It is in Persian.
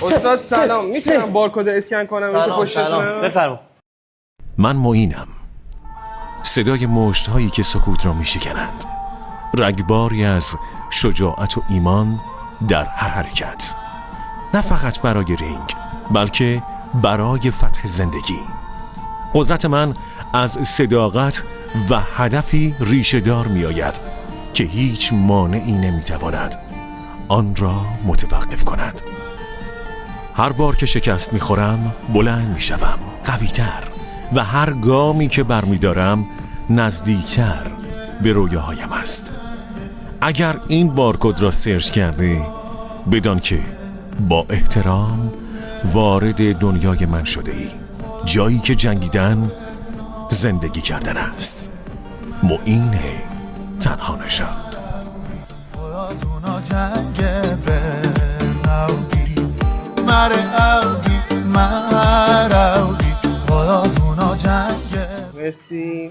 استاد سلام، میتونم بارکد اسکن کنم این تو پشتتونه؟ بفرما. من معینم. صدای مشت‌هایی که سکوت را می‌شکنند، رگباری از شجاعت و ایمان در هر حرکت، نه فقط برای رینگ بلکه برای فتح زندگی. قدرت من از صداقت و هدفی ریشه‌دار می‌آید که هیچ مانعی نمی‌تواند آن را متوقف کند. هر بار که شکست می‌خورم بلند می‌شوم، قوی‌تر، و هر گامی که برمی‌دارم نزدیکتر به رویاهایم است. اگر این بارکد را سرچ کرده، بدان که با احترام وارد دنیای من شده ای، جایی که جنگیدن زندگی کردن است. معین تنها نژاد. مرسی.